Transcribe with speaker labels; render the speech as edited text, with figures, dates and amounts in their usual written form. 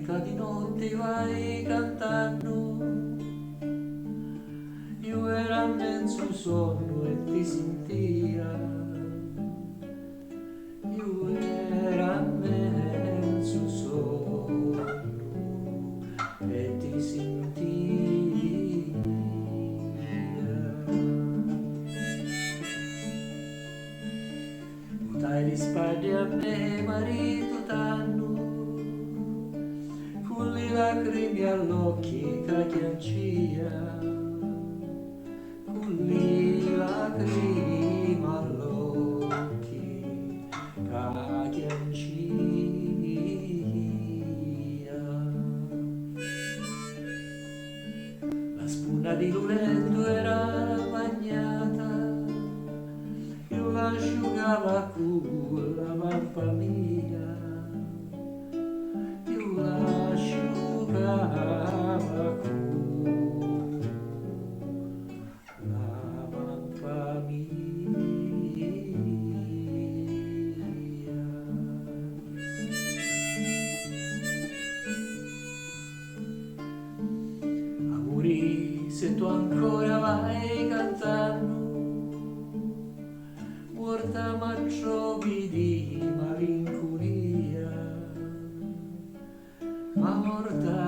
Speaker 1: musica di notte vai cantando, io era mezzo sonno e ti sentia, io era mezzo sonno e ti sentia. Dai le spalle a me marito t'hanno, con le lacrime all'occhi cagliancia, con le lacrime all'occhi cagliancia. La spuna di luletto era bagnata, io l'asciugava con la mamma mia, io l'asciugava con la mamma mia. Amori, se tu ancora vai cantando, morta ma trovi di malinconia, ma morta